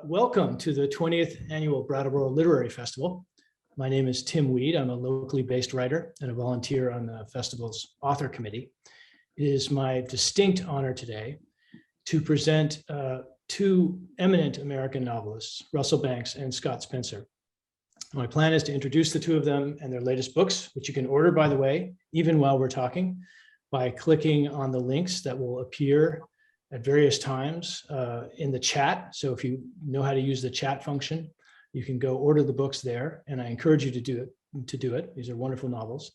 Welcome to the 20th Annual Brattleboro Literary Festival. My name is Tim Weed. I'm a locally based writer and a volunteer on the festival's author committee. It is my distinct honor today to present two eminent American novelists, Russell Banks and Scott Spencer. My plan is to introduce the two of them and their latest books, which you can order, by the way, even while we're talking, by clicking on the links that will appear at various times in the chat. So if you know how to use the chat function, you can go order the books there, and I encourage you to do it. These are wonderful novels.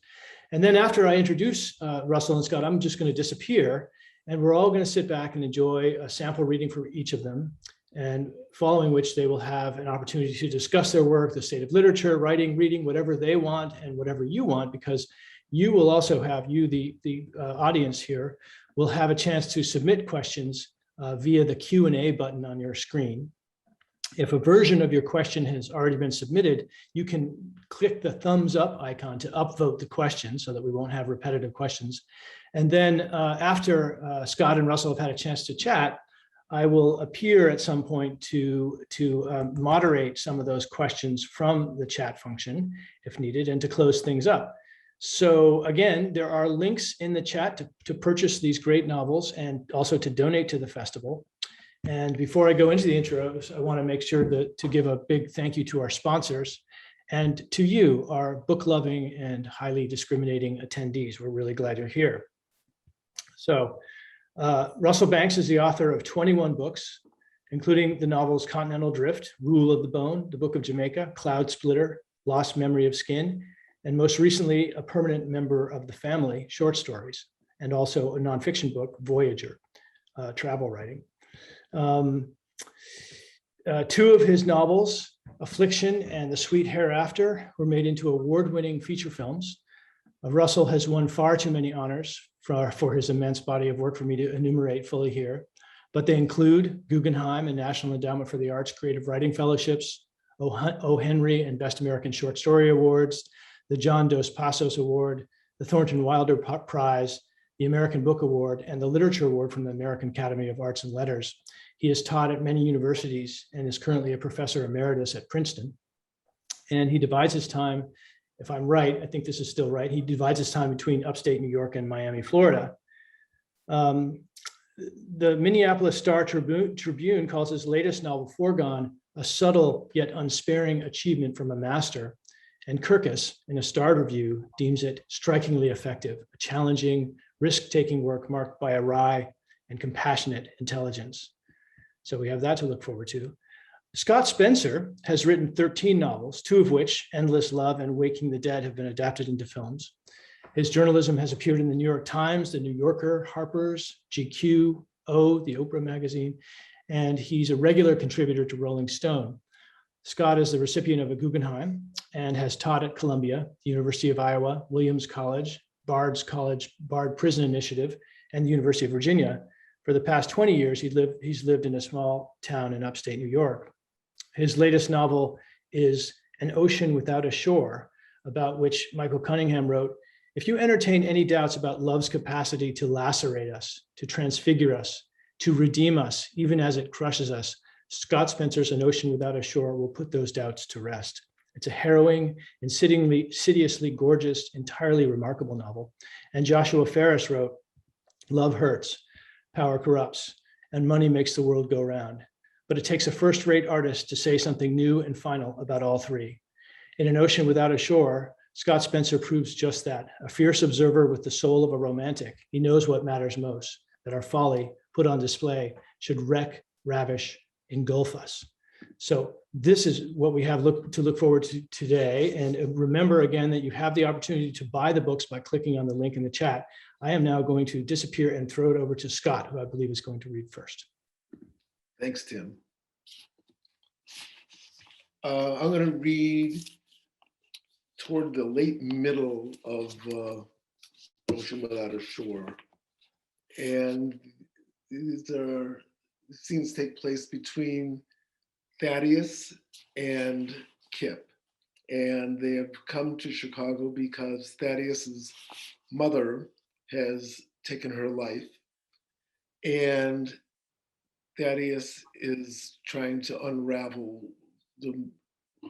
And then after I introduce Russell and Scott, I'm just going to disappear, and we're all going to sit back and enjoy a sample reading for each of them, and following which they will have an opportunity to discuss their work, the state of literature, writing, reading, whatever they want and whatever you want, because you will also have, the audience here, will have a chance to submit questions via the Q&A button on your screen. If a version of your question has already been submitted, you can click the thumbs up icon to upvote the question so that we won't have repetitive questions. And then after Scott and Russell have had a chance to chat, I will appear at some point to moderate some of those questions from the chat function if needed, and to close things up. So again, there are links in the chat to purchase these great novels and also to donate to the festival. And before I go into the intros, I want to make sure to give a big thank you to our sponsors and to you, our book-loving and highly discriminating attendees. We're really glad you're here. So Russell Banks is the author of 21 books, including the novels Continental Drift, Rule of the Bone, The Book of Jamaica, Cloud Splitter, Lost Memory of Skin, and most recently, a permanent member of the family, short stories, and also a nonfiction book, Voyager, travel writing. Two of his novels, Affliction and The Sweet Hereafter, were made into award-winning feature films. Russell has won far too many honors for his immense body of work for me to enumerate fully here, but they include Guggenheim and National Endowment for the Arts Creative Writing Fellowships, O. Henry and Best American Short Story Awards, the John Dos Passos Award, the Thornton Wilder Prize, the American Book Award, and the Literature Award from the American Academy of Arts and Letters. He has taught at many universities and is currently a professor emeritus at Princeton. And he divides his time, if I'm right, I think this is still right, he divides his time between upstate New York and Miami, Florida. The Minneapolis Star Tribune calls his latest novel, Foregone, a subtle yet unsparing achievement from a master. And Kirkus, in a Star review, deems it strikingly effective, a challenging, risk-taking work marked by a wry and compassionate intelligence. So we have that to look forward to. Scott Spencer has written 13 novels, two of which, Endless Love and Waking the Dead, have been adapted into films. His journalism has appeared in the New York Times, the New Yorker, Harper's, GQ, O, the Oprah magazine, and he's a regular contributor to Rolling Stone. Scott is the recipient of a Guggenheim and has taught at Columbia, the University of Iowa, Williams College, Bard's College, Bard Prison Initiative, and the University of Virginia. For the past 20 years, he's lived in a small town in upstate New York. His latest novel is An Ocean Without a Shore, about which Michael Cunningham wrote, "If you entertain any doubts about love's capacity to lacerate us, to transfigure us, to redeem us, even as it crushes us, Scott Spencer's An Ocean Without a Shore will put those doubts to rest." It's a harrowing, insidiously gorgeous, entirely remarkable novel. And Joshua Ferris wrote, "Love hurts, power corrupts, and money makes the world go round. But it takes a first-rate artist to say something new and final about all three." In An Ocean Without a Shore, Scott Spencer proves just that, a fierce observer with the soul of a romantic. He knows what matters most, that our folly, put on display, should wreck, ravish, engulf us. So this is what we have to look forward to today. And remember again that you have the opportunity to buy the books by clicking on the link in the chat. I am now going to disappear and throw it over to Scott, who I believe is going to read first. Thanks, Tim. I'm going to read toward the late middle of Ocean Without a Shore. And these scenes take place between Thaddeus and Kip. And they have come to Chicago because Thaddeus's mother has taken her life. And Thaddeus is trying to unravel the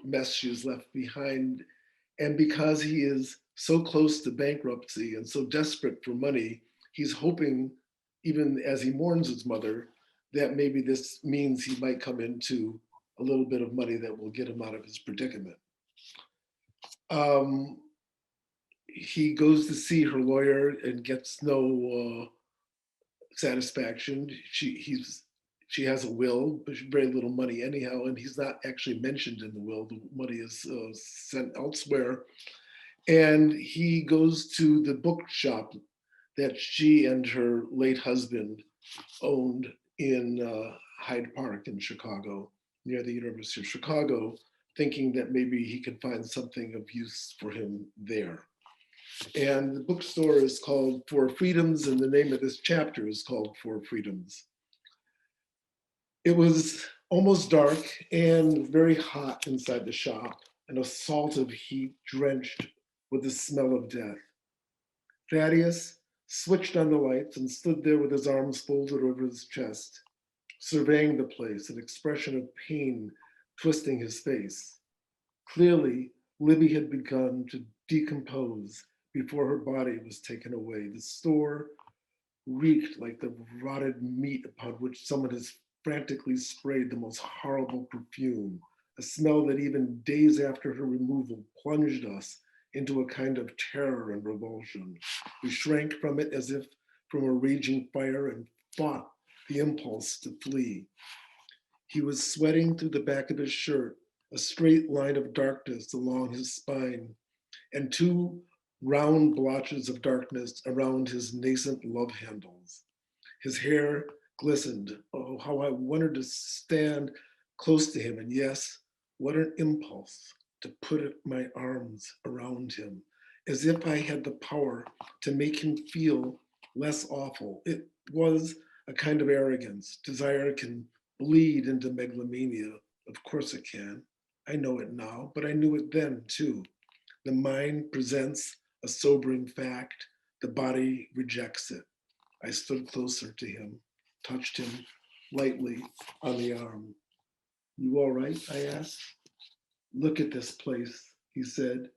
mess she's left behind. And because he is so close to bankruptcy and so desperate for money, he's hoping, even as he mourns his mother, that maybe this means he might come into a little bit of money that will get him out of his predicament. Um, he goes to see her lawyer and gets no satisfaction. She has a will, but very little money anyhow, and he's not actually mentioned in the will. The money is sent elsewhere, and he goes to the bookshop that she and her late husband owned in Hyde Park in Chicago, near the University of Chicago, thinking that maybe he could find something of use for him there. And the bookstore is called For Freedoms, and the name of this chapter is called For Freedoms. It was almost dark and very hot inside the shop, an assault of heat drenched with the smell of death. Thaddeus switched on the lights and stood there with his arms folded over his chest, surveying the place, an expression of pain twisting his face. Clearly, Libby had begun to decompose before her body was taken away. The store reeked like the rotted meat upon which someone has frantically sprayed the most horrible perfume, a smell that even days after her removal plunged us into a kind of terror and revulsion. We shrank from it as if from a raging fire and fought the impulse to flee. He was sweating through the back of his shirt, a straight line of darkness along his spine, and two round blotches of darkness around his nascent love handles. His hair glistened. Oh, how I wanted to stand close to him. And yes, what an impulse to put my arms around him, as if I had the power to make him feel less awful. It was a kind of arrogance. Desire can bleed into megalomania. Of course it can. I know it now, but I knew it then too. The mind presents a sobering fact, the body rejects it. I stood closer to him, touched him lightly on the arm. You all right? I asked. Look at this place, he said,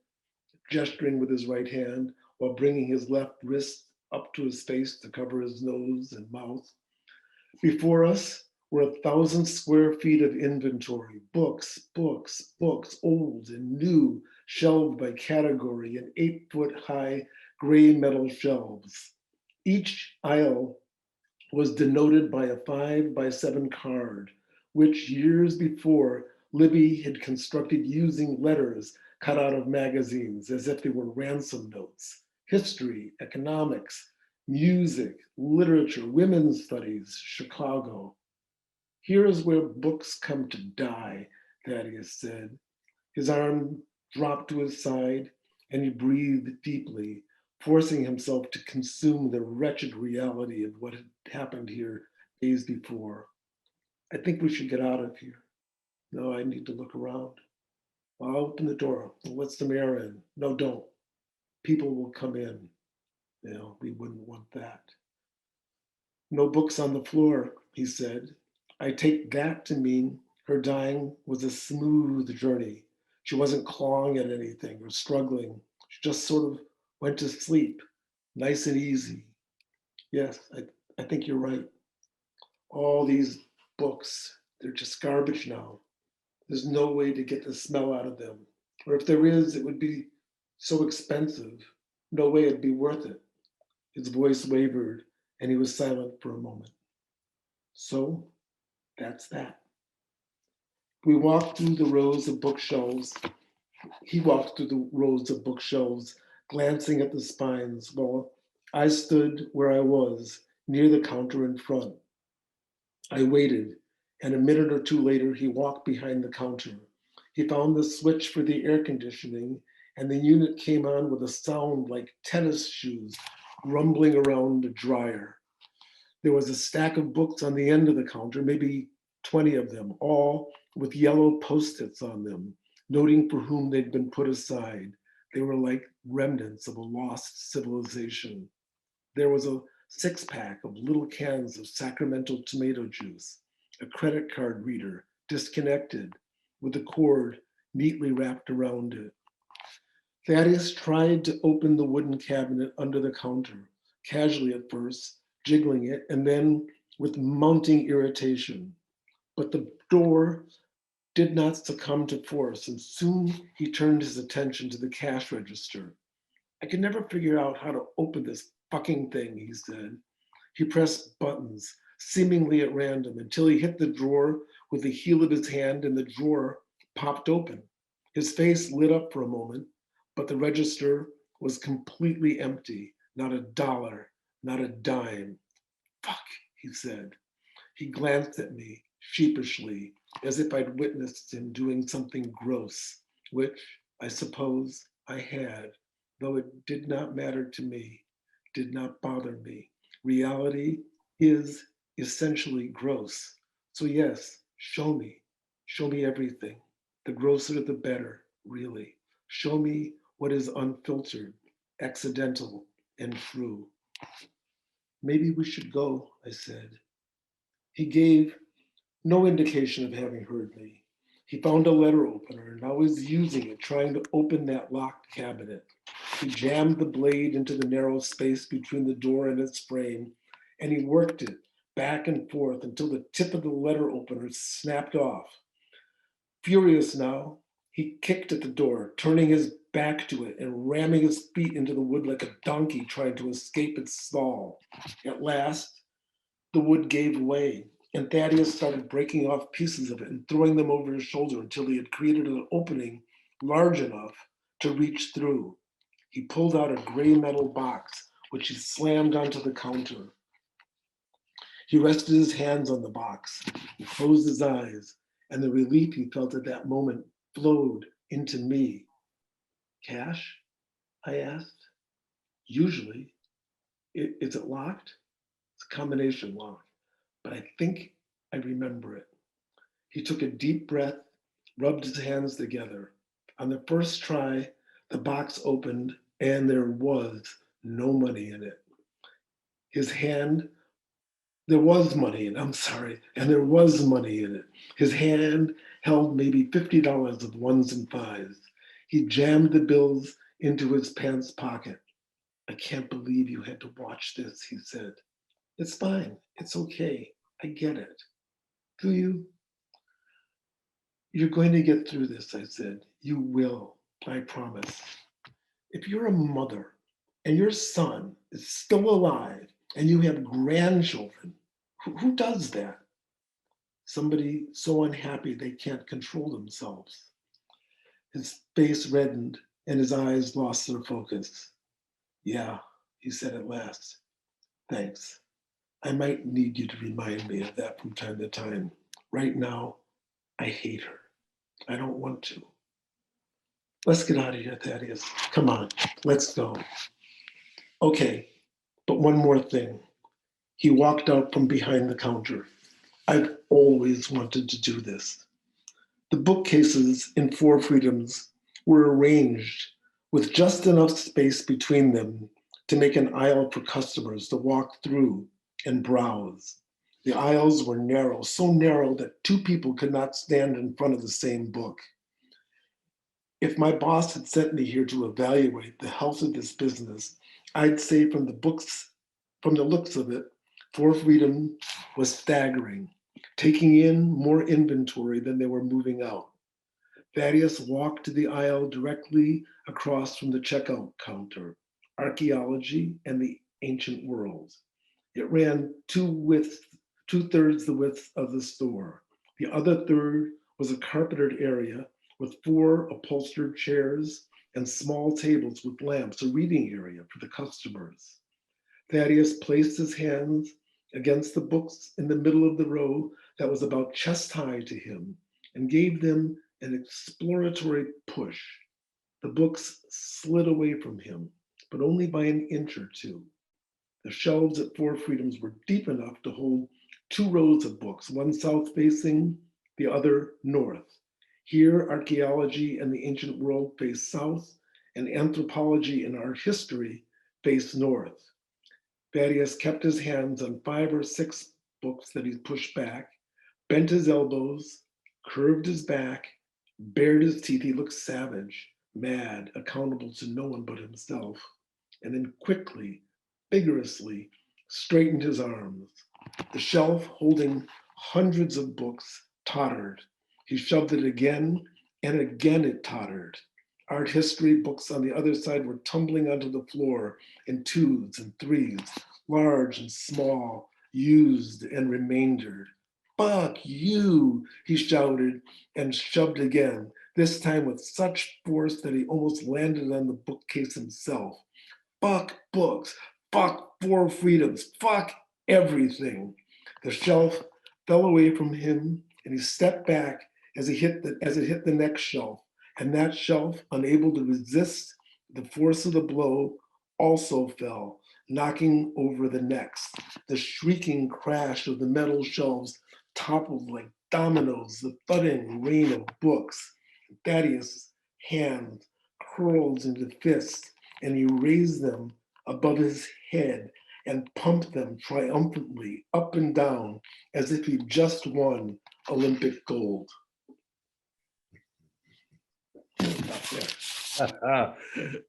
gesturing with his right hand while bringing his left wrist up to his face to cover his nose and mouth. Before us were 1,000 square feet of inventory, books, books, books, old and new, shelved by category in 8-foot high gray metal shelves. Each aisle was denoted by a 5x7 card, which years before Libby had constructed using letters cut out of magazines as if they were ransom notes. History, economics, music, literature, women's studies, Chicago. Here is where books come to die, Thaddeus said. His arm dropped to his side and he breathed deeply, forcing himself to consume the wretched reality of what had happened here days before. I think we should get out of here. No, I need to look around. I'll open the door. I'll let some air in. No, don't. People will come in. You know, we wouldn't want that. No books on the floor, he said. I take that to mean her dying was a smooth journey. She wasn't clawing at anything or struggling. She just sort of went to sleep, nice and easy. Yes, I think you're right. All these books, they're just garbage now. There's no way to get the smell out of them. Or if there is, it would be so expensive. No way it'd be worth it. His voice wavered and he was silent for a moment. So that's that. We walked through the rows of bookshelves. He walked through the rows of bookshelves, glancing at the spines, while I stood where I was, near the counter in front. I waited, and a minute or two later, he walked behind the counter. He found the switch for the air conditioning, and the unit came on with a sound like tennis shoes rumbling around a dryer. There was a stack of books on the end of the counter, maybe 20 of them, all with yellow post-its on them, noting for whom they'd been put aside. They were like remnants of a lost civilization. There was a 6-pack of little cans of Sacramento tomato juice, a credit card reader, disconnected, with the cord neatly wrapped around it. Thaddeus tried to open the wooden cabinet under the counter, casually at first, jiggling it, and then with mounting irritation. But the door did not succumb to force, and soon he turned his attention to the cash register. I could never figure out how to open this fucking thing, he said. He pressed buttons, seemingly at random, until he hit the drawer with the heel of his hand and the drawer popped open. His face lit up for a moment, but the register was completely empty. Not a dollar, not a dime. Fuck, he said. He glanced at me sheepishly, as if I'd witnessed him doing something gross, which I suppose I had, though it did not matter to me, did not bother me. Reality is essentially gross. So yes, show me everything. The grosser the better, really. Show me what is unfiltered, accidental, and true. Maybe we should go, I said. He gave no indication of having heard me. He found a letter opener and now was using it, trying to open that locked cabinet. He jammed the blade into the narrow space between the door and its frame, and he worked it back and forth until the tip of the letter opener snapped off. Furious now, he kicked at the door, turning his back to it and ramming his feet into the wood like a donkey trying to escape its stall. At last, the wood gave way, and Thaddeus started breaking off pieces of it and throwing them over his shoulder until he had created an opening large enough to reach through. He pulled out a gray metal box, which he slammed onto the counter. He rested his hands on the box and closed his eyes, and the relief he felt at that moment flowed into me. Cash? I asked. Usually. Is it locked? It's a combination lock, but I think I remember it. He took a deep breath, rubbed his hands together. On the first try, the box opened and there was no money in it. His hand, there was money in it, I'm sorry, and there was money in it. His hand held maybe $50 of ones and fives. He jammed the bills into his pants pocket. I can't believe you had to watch this, he said. It's fine, it's okay, I get it. Do you? You're going to get through this, I said. You will, I promise. If you're a mother and your son is still alive and you have grandchildren, who does that? Somebody so unhappy they can't control themselves. His face reddened and his eyes lost their focus. Yeah, he said at last. Thanks. I might need you to remind me of that from time to time. Right now, I hate her. I don't want to. Let's get out of here, Thaddeus. Come on, let's go. Okay, but one more thing. He walked out from behind the counter. I've always wanted to do this. The bookcases in Four Freedoms were arranged with just enough space between them to make an aisle for customers to walk through and browse. The aisles were narrow, so narrow that two people could not stand in front of the same book. If my boss had sent me here to evaluate the health of this business, I'd say from the looks of it, For Freedom was staggering, taking in more inventory than they were moving out. Thaddeus walked to the aisle directly across from the checkout counter, Archaeology and the Ancient World. It ran two-thirds the width of the store. The other third was a carpeted area with 4 upholstered chairs and small tables with lamps, a reading area for the customers. Thaddeus placed his hands against the books in the middle of the row that was about chest high to him and gave them an exploratory push. The books slid away from him, but only by an inch or two. The shelves at Four Freedoms were deep enough to hold 2 rows of books, one south facing, the other north. Here, archaeology and the ancient world face south, and anthropology and art history face north. Thaddeus kept his hands on 5 or 6 books that he pushed back, bent his elbows, curved his back, bared his teeth. He looked savage, mad, accountable to no one but himself, and then quickly, vigorously straightened his arms. The shelf holding hundreds of books tottered. He shoved it again, and again it tottered. Art history books on the other side were tumbling onto the floor in twos and threes, large and small, used and remaindered. Fuck you, he shouted and shoved again, this time with such force that he almost landed on the bookcase himself. Fuck books, fuck four freedoms, fuck everything. The shelf fell away from him and he stepped back as it hit the next shelf. And that shelf, unable to resist the force of the blow, also fell, knocking over the next. The shrieking crash of the metal shelves toppled like dominoes, the thudding rain of books. Thaddeus' hand curled into fists, and he raised them above his head and pumped them triumphantly up and down as if he'd just won Olympic gold.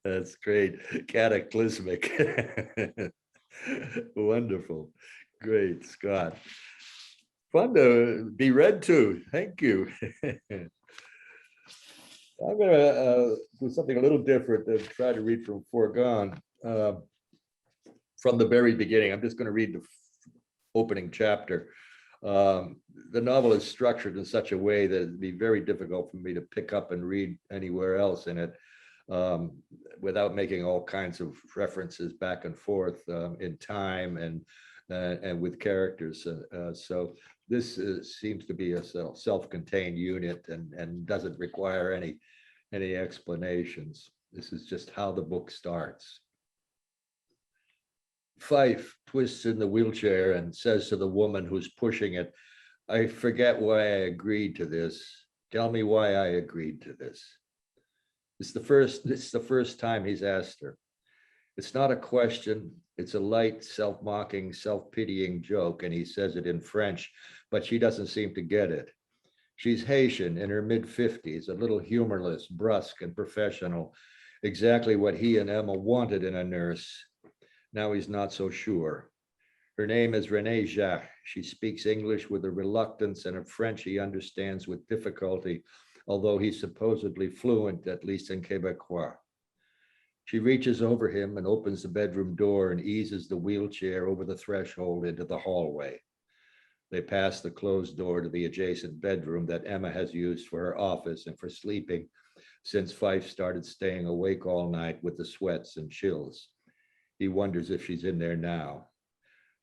That's great. Cataclysmic. Wonderful. Great, Scott. Fun to be read to. Thank you. I'm going to do something a little different and try to read from Foregone. From the very beginning. I'm just going to read the opening chapter. The novel is structured in such a way that it'd be very difficult for me to pick up and read anywhere else in it without making all kinds of references back and forth in time and with characters. So this seems to be a self-contained unit and doesn't require any explanations. This is just how the book starts. Fife twists in the wheelchair and says to the woman who's pushing it, "I forget why I agreed to this. Tell me why I agreed to this." It's the first time he's asked her. It's not a question. It's a light, self-mocking, self-pitying joke, and he says it in French, but she doesn't seem to get it. She's Haitian, in her mid-50s, a little humorless, brusque, and professional, exactly what he and Emma wanted in a nurse. Now he's not so sure. Her name is Renée Jacques. She speaks English with a reluctance and a French he understands with difficulty, although he's supposedly fluent, at least in Quebecois. She reaches over him and opens the bedroom door and eases the wheelchair over the threshold into the hallway. They pass the closed door to the adjacent bedroom that Emma has used for her office and for sleeping since Fife started staying awake all night with the sweats and chills. He wonders if she's in there now,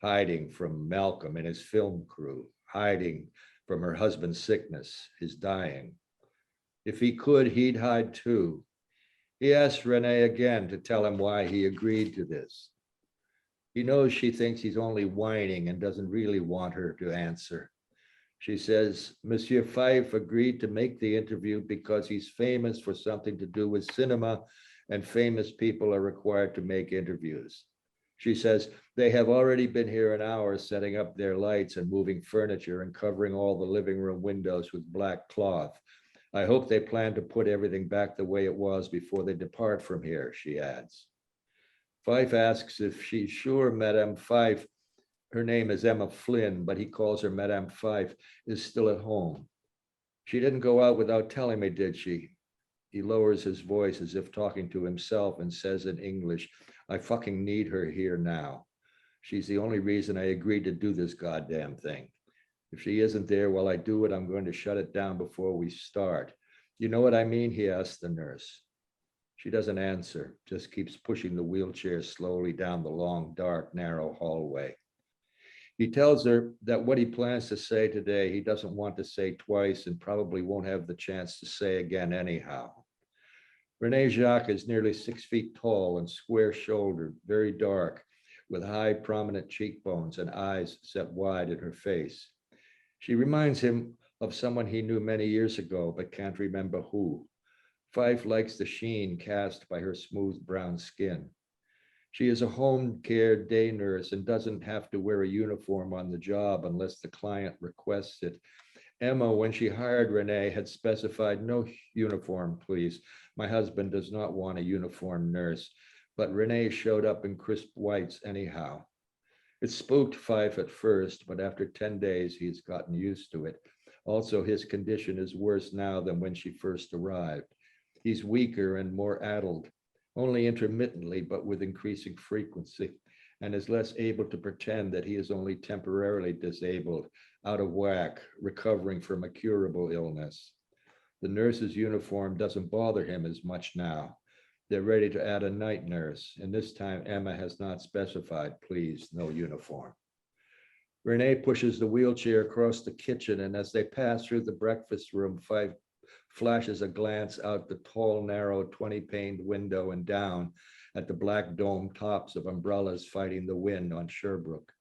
hiding from Malcolm and his film crew, hiding from her husband's sickness, his dying. If he could, he'd hide too. He asks Renée again to tell him why he agreed to this. He knows she thinks he's only whining and doesn't really want her to answer. She says, Monsieur Fife agreed to make the interview because he's famous for something to do with cinema, and famous people are required to make interviews. She says, they have already been here an hour setting up their lights and moving furniture and covering all the living room windows with black cloth. I hope they plan to put everything back the way it was before they depart from here, she adds. Fife asks if she's sure Madame Fife, her name is Emma Flynn, but he calls her Madame Fife, is still at home. She didn't go out without telling me, did she? He lowers his voice as if talking to himself and says in English, I fucking need her here now. She's the only reason I agreed to do this goddamn thing. If she isn't there while I do it, I'm going to shut it down before we start. You know what I mean? He asks the nurse. She doesn't answer, just keeps pushing the wheelchair slowly down the long, dark, narrow hallway. He tells her that what he plans to say today, he doesn't want to say twice and probably won't have the chance to say again anyhow. Renée Jacques is nearly 6 feet tall and square-shouldered, very dark, with high, prominent cheekbones and eyes set wide in her face. She reminds him of someone he knew many years ago, but can't remember who. Fife likes the sheen cast by her smooth brown skin. She is a home care day nurse and doesn't have to wear a uniform on the job unless the client requests it. Emma, when she hired Renee, had specified no uniform, please. My husband does not want a uniformed nurse, but Renee showed up in crisp whites anyhow. It spooked Fife at first, but after 10 days, he's gotten used to it. Also, his condition is worse now than when she first arrived. He's weaker and more addled, only intermittently, but with increasing frequency, and is less able to pretend that he is only temporarily disabled, out of whack, recovering from a curable illness. The nurse's uniform doesn't bother him as much now. They're ready to add a night nurse, and this time Emma has not specified, please, no uniform. Renee pushes the wheelchair across the kitchen, and as they pass through the breakfast room, Fife flashes a glance out the tall, narrow 20-paned window and down at the black dome tops of umbrellas fighting the wind on Sherbrooke.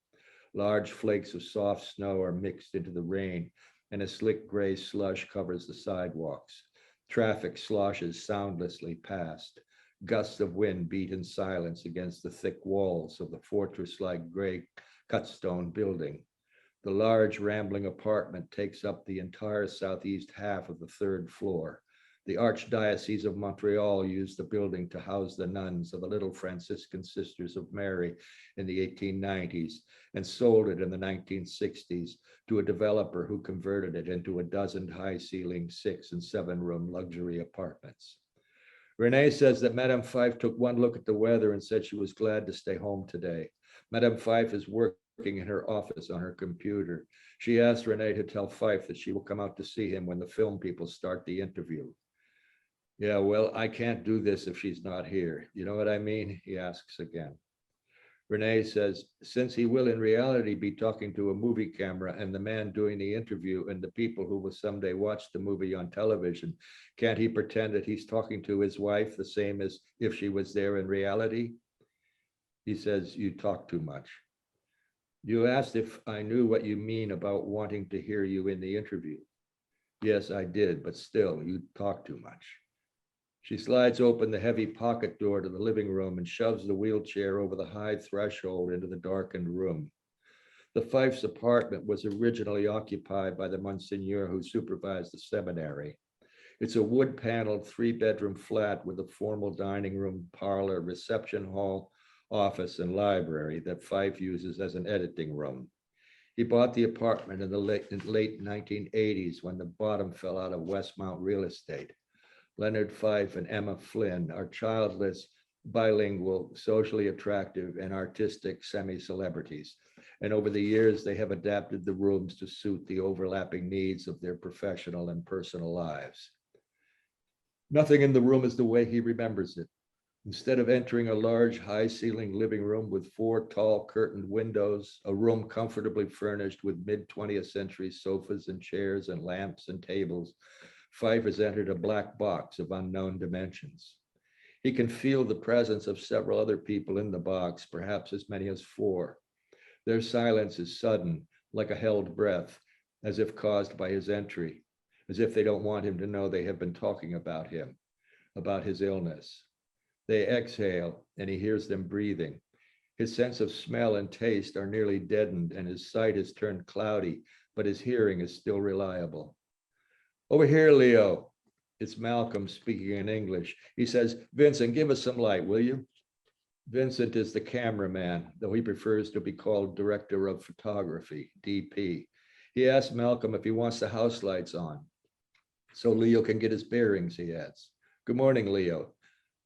Large flakes of soft snow are mixed into the rain, and a slick gray slush covers the sidewalks. Traffic sloshes soundlessly past. Gusts of wind beat in silence against the thick walls of the fortress-like gray cut-stone building. The large rambling apartment takes up the entire southeast half of the third floor. The Archdiocese of Montreal used the building to house the nuns of the Little Franciscan Sisters of Mary in the 1890s and sold it in the 1960s to a developer who converted it into a dozen high-ceiling 6- and 7-room luxury apartments. Renee says that Madame Fife took one look at the weather and said she was glad to stay home today. Madame Fife is working in her office on her computer. She asked Renee to tell Fife that she will come out to see him when the film people start the interview. Yeah, well, I can't do this if she's not here. You know what I mean? He asks again. Renee says, since he will in reality be talking to a movie camera and the man doing the interview and the people who will someday watch the movie on television, can't he pretend that he's talking to his wife the same as if she was there in reality? He says, you talk too much. You asked if I knew what you mean about wanting to hear you in the interview. Yes, I did, but still, you talk too much. She slides open the heavy pocket door to the living room and shoves the wheelchair over the high threshold into the darkened room. The Fife's apartment was originally occupied by the Monsignor who supervised the seminary. It's a wood-paneled 3-bedroom flat with a formal dining room, parlor, reception hall, office, and library that Fife uses as an editing room. He bought the apartment in the late 1980s when the bottom fell out of Westmount real estate. Leonard Fife and Emma Flynn are childless, bilingual, socially attractive, and artistic semi-celebrities. And over the years, they have adapted the rooms to suit the overlapping needs of their professional and personal lives. Nothing in the room is the way he remembers it. Instead of entering a large, high-ceiling living room with 4 tall curtained windows, a room comfortably furnished with mid-20th century sofas and chairs and lamps and tables, Fife has entered a black box of unknown dimensions. He can feel the presence of several other people in the box, perhaps as many as 4. Their silence is sudden, like a held breath, as if caused by his entry, as if they don't want him to know they have been talking about him, about his illness. They exhale, and he hears them breathing. His sense of smell and taste are nearly deadened, and his sight is turned cloudy, but his hearing is still reliable. Over here, Leo. It's Malcolm speaking in English. He says, Vincent, give us some light, will you? Vincent is the cameraman, though he prefers to be called director of photography, DP. He asks Malcolm if he wants the house lights on, so Leo can get his bearings, he adds. Good morning, Leo.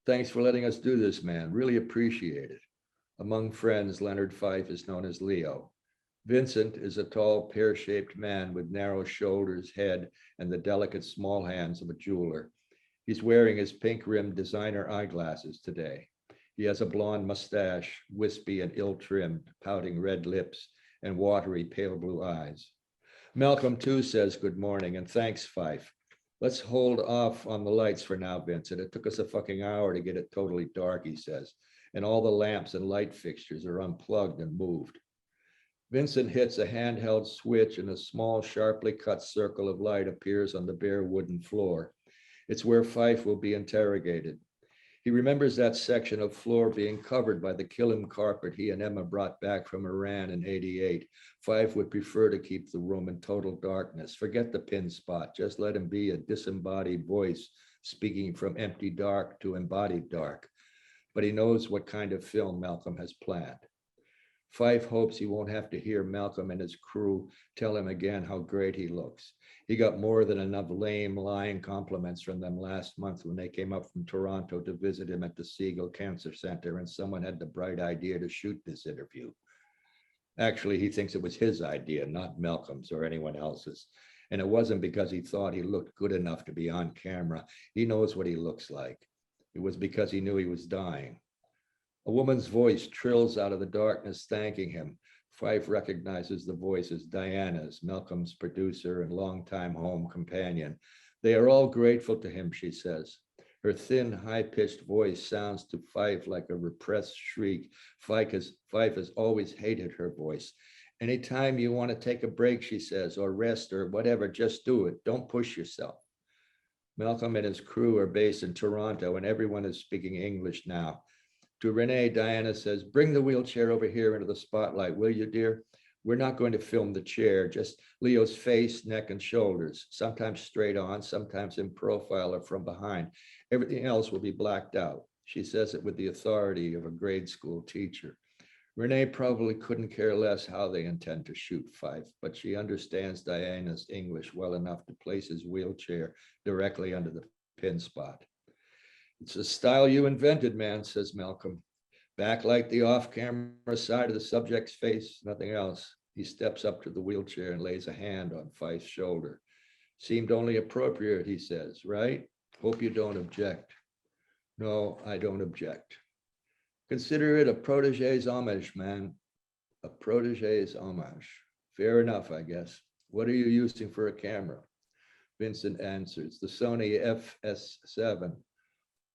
Thanks for letting us do this, man. Really appreciate it. Among friends, Leonard Fife is known as Leo. Vincent is a tall, pear-shaped man with narrow shoulders, head, and the delicate small hands of a jeweler. He's wearing his pink-rimmed designer eyeglasses today. He has a blonde mustache, wispy and ill-trimmed, pouting red lips, and watery pale blue eyes. Malcolm, too, says good morning, and thanks, Fife. Let's hold off on the lights for now, Vincent. It took us a fucking hour to get it totally dark, he says, and all the lamps and light fixtures are unplugged and moved. Vincent hits a handheld switch and a small, sharply cut circle of light appears on the bare wooden floor. It's where Fife will be interrogated. He remembers that section of floor being covered by the Killam carpet he and Emma brought back from Iran in '88. Fife would prefer to keep the room in total darkness. Forget the pin spot. Just let him be a disembodied voice speaking from empty dark to embodied dark. But he knows what kind of film Malcolm has planned. Fife hopes he won't have to hear Malcolm and his crew tell him again how great he looks. He got more than enough lame, lying compliments from them last month when they came up from Toronto to visit him at the Siegel Cancer Center, and someone had the bright idea to shoot this interview. Actually, he thinks it was his idea, not Malcolm's or anyone else's. And it wasn't because he thought he looked good enough to be on camera. He knows what he looks like. It was because he knew he was dying. A woman's voice trills out of the darkness, thanking him. Fife recognizes the voice as Diana's, Malcolm's producer and longtime home companion. They are all grateful to him, she says. Her thin, high-pitched voice sounds to Fife like a repressed shriek. Fife has always hated her voice. Anytime you want to take a break, she says, or rest or whatever, just do it. Don't push yourself. Malcolm and his crew are based in Toronto, and everyone is speaking English now. To Renee, Diana says, bring the wheelchair over here into the spotlight, will you, dear? We're not going to film the chair, just Leo's face, neck, and shoulders, sometimes straight on, sometimes in profile or from behind. Everything else will be blacked out. She says it with the authority of a grade school teacher. Renee probably couldn't care less how they intend to shoot Fife, but she understands Diana's English well enough to place his wheelchair directly under the pin spot. It's a style you invented, man, says Malcolm. Backlight the off-camera side of the subject's face, nothing else. He steps up to the wheelchair and lays a hand on Fife's shoulder. Seemed only appropriate, he says, right? Hope you don't object. No, I don't object. Consider it a protege's homage, man. A protege's homage. Fair enough, I guess. What are you using for a camera? Vincent answers, the Sony FS7.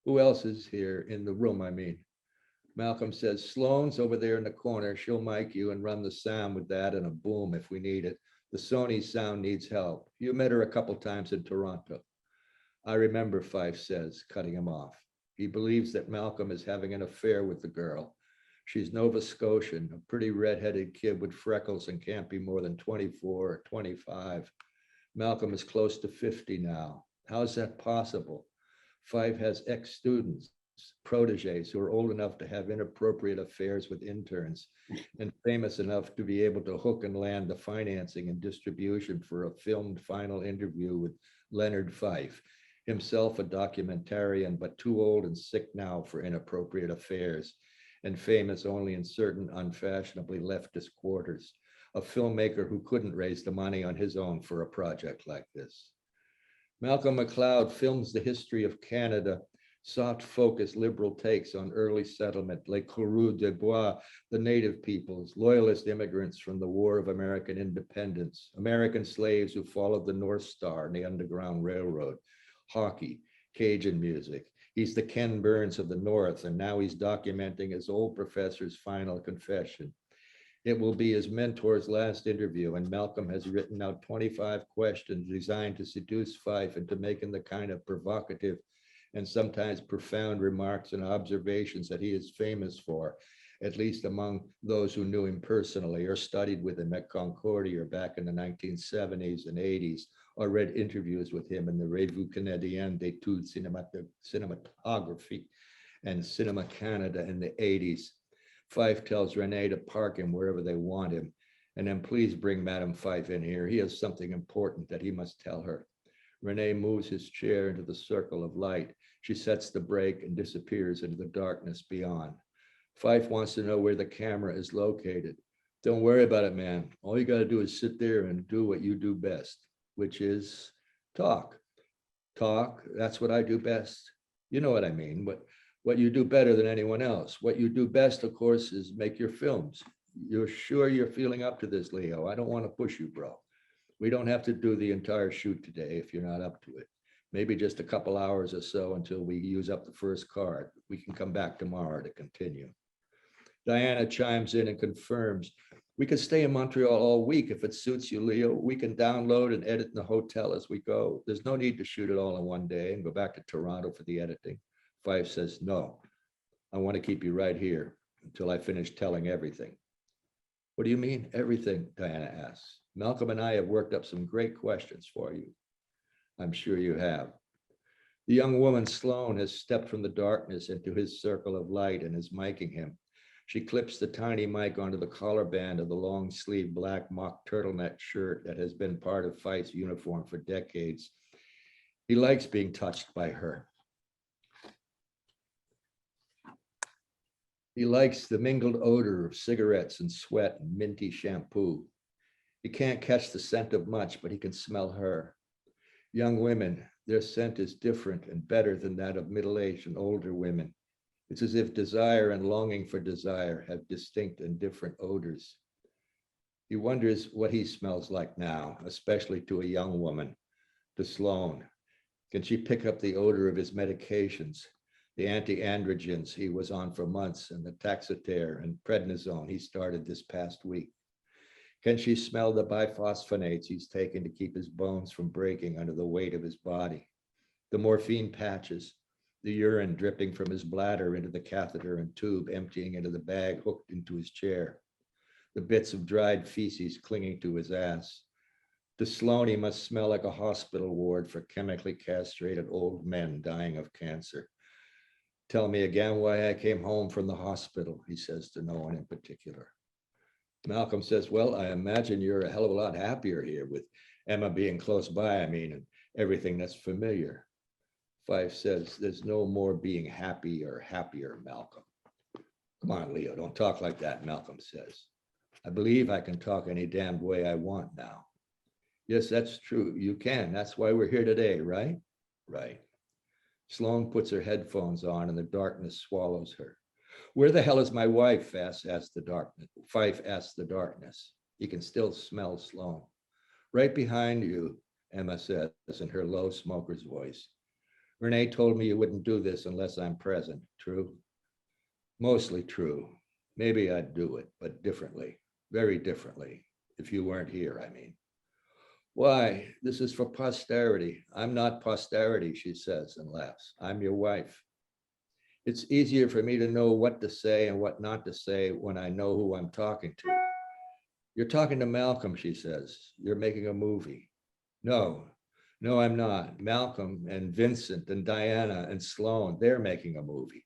Who else is here in the room, I mean? Malcolm says, Sloane's over there in the corner. She'll mic you and run the sound with that and a boom if we need it. The Sony sound needs help. You met her a couple times in Toronto. I remember, Fife says, cutting him off. He believes that Malcolm is having an affair with the girl. She's Nova Scotian, a pretty redheaded kid with freckles and can't be more than 24 or 25. Malcolm is close to 50 now. How's that possible? Fife has ex-students, proteges who are old enough to have inappropriate affairs with interns and famous enough to be able to hook and land the financing and distribution for a filmed final interview with Leonard Fife, himself a documentarian, but too old and sick now for inappropriate affairs, and famous only in certain unfashionably leftist quarters, a filmmaker who couldn't raise the money on his own for a project like this. Malcolm McLeod films the history of Canada, soft focus liberal takes on early settlement, Les Coureurs de Bois, the native peoples, loyalist immigrants from the War of American Independence, American slaves who followed the North Star and the Underground Railroad, hockey, Cajun music. He's the Ken Burns of the North, and now he's documenting his old professor's final confession. It will be his mentor's last interview, and Malcolm has written out 25 questions designed to seduce Fife into making the kind of provocative and sometimes profound remarks and observations that he is famous for, at least among those who knew him personally or studied with him at Concordia back in the 1970s and 80s, or read interviews with him in the Revue Canadienne d'études cinématographiques and Cinema Canada in the 80s. Fife tells Renee to park him wherever they want him, and then please bring Madame Fife in here. He has something important that he must tell her. Renee moves his chair into the circle of light. She sets the brake and disappears into the darkness beyond. Fife wants to know where the camera is located. Don't worry about it, man. All you got to do is sit there and do what you do best, which is talk. Talk, that's what I do best. You know what I mean, but what you do better than anyone else. What you do best, of course, is make your films. You're sure you're feeling up to this, Leo? I don't want to push you, bro. We don't have to do the entire shoot today if you're not up to it. Maybe just a couple hours or so until we use up the first card. We can come back tomorrow to continue. Diana chimes in and confirms, we could stay in Montreal all week if it suits you, Leo. We can download and edit in the hotel as we go. There's no need to shoot it all in one day and go back to Toronto for the editing. Fife says, no, I want to keep you right here until I finish telling everything. What do you mean, everything? Diana asks. Malcolm and I have worked up some great questions for you. I'm sure you have. The young woman, Sloane, has stepped from the darkness into his circle of light and is miking him. She clips the tiny mic onto the collar band of the long sleeve black mock turtleneck shirt that has been part of Fife's uniform for decades. He likes being touched by her. He likes the mingled odor of cigarettes and sweat and minty shampoo. He can't catch the scent of much, but he can smell her. Young women, their scent is different and better than that of middle-aged and older women. It's as if desire and longing for desire have distinct and different odors. He wonders what he smells like now, especially to a young woman, to Sloane. Can she pick up the odor of his medications, the anti-androgens he was on for months, and the Taxotere and prednisone he started this past week? Can she smell the biphosphonates he's taken to keep his bones from breaking under the weight of his body? The morphine patches, the urine dripping from his bladder into the catheter and tube emptying into the bag hooked into his chair, the bits of dried feces clinging to his ass. To Sloane, he must smell like a hospital ward for chemically castrated old men dying of cancer. Tell me again why I came home from the hospital, he says to no one in particular. Malcolm says, well, I imagine you're a hell of a lot happier here with Emma being close by, and everything that's familiar. Fife says, there's no more being happy or happier, Malcolm. Come on, Leo, don't talk like that, Malcolm says. I believe I can talk any damned way I want now. Yes, that's true, you can. That's why we're here today, right? Right. Sloane puts her headphones on and the darkness swallows her. Where the hell is my wife? Fife asks the darkness. He can still smell Sloane. Right behind you, Emma says in her low smoker's voice. Renee told me you wouldn't do this unless I'm present. True? Mostly true. Maybe I'd do it, but differently, very differently, if you weren't here, I mean. Why? This is for posterity. I'm not posterity, she says and laughs. I'm your wife. It's easier for me to know what to say and what not to say when I know who I'm talking to. You're talking to Malcolm, she says. You're making a movie. No, I'm not. Malcolm and Vincent and Diana and Sloane, they're making a movie.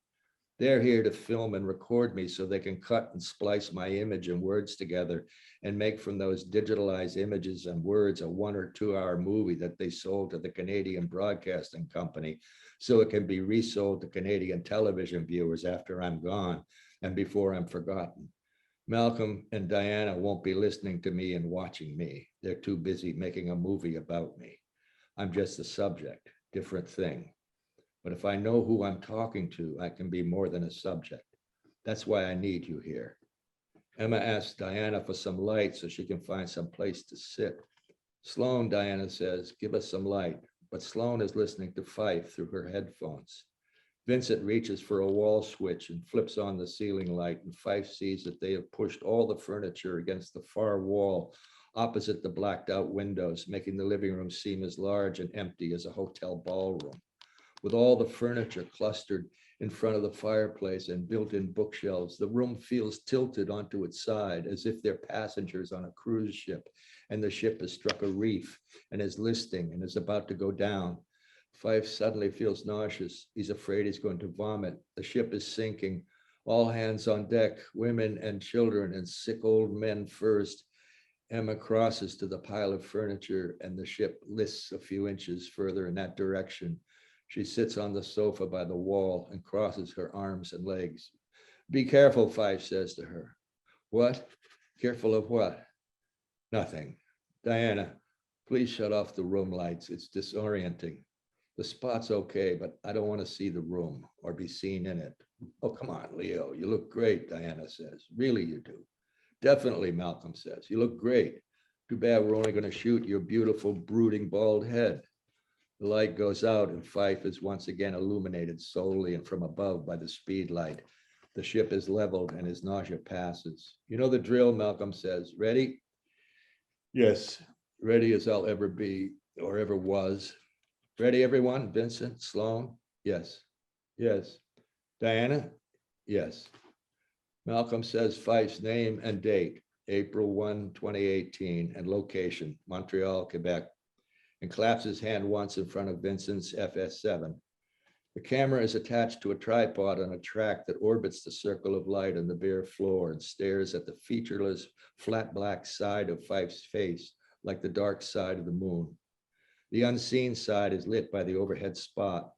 They're here to film and record me so they can cut and splice my image and words together and make from those digitalized images and words a 1 or 2 hour movie that they sold to the Canadian Broadcasting Company so it can be resold to Canadian television viewers after I'm gone and before I'm forgotten. Malcolm and Diana won't be listening to me and watching me. They're too busy making a movie about me. I'm just the subject, different thing. But if I know who I'm talking to, I can be more than a subject. That's why I need you here. Emma asks Diana for some light so she can find some place to sit. Sloane, Diana says, give us some light. But Sloane is listening to Fife through her headphones. Vincent reaches for a wall switch and flips on the ceiling light, and Fife sees that they have pushed all the furniture against the far wall opposite the blacked out windows, making the living room seem as large and empty as a hotel ballroom. With all the furniture clustered in front of the fireplace and built-in bookshelves, the room feels tilted onto its side as if they're passengers on a cruise ship and the ship has struck a reef and is listing and is about to go down. Fife suddenly feels nauseous. He's afraid he's going to vomit. The ship is sinking. All hands on deck, women and children and sick old men first. Emma crosses to the pile of furniture and the ship lists a few inches further in that direction. She sits on the sofa by the wall and crosses her arms and legs. Be careful, Fife says to her. What? Careful of what? Nothing. Diana, please shut off the room lights. It's disorienting. The spot's okay, but I don't want to see the room or be seen in it. Oh, come on, Leo. You look great, Diana says. Really, you do. Definitely, Malcolm says. You look great. Too bad we're only going to shoot your beautiful, brooding, bald head. The light goes out and Fife is once again illuminated solely and from above by the speed light. The ship is leveled and his nausea passes. You know the drill, Malcolm says. Ready? Yes, ready as I'll ever be or ever was. Ready, everyone? Vincent, Sloane? Yes. Yes. Diana? Yes. Malcolm says Fife's name and date, April 1, 2018, and location, Montreal, Quebec, and claps his hand once in front of Vincent's FS7. The camera is attached to a tripod on a track that orbits the circle of light on the bare floor and stares at the featureless, flat black side of Fife's face, like the dark side of the moon. The unseen side is lit by the overhead spot.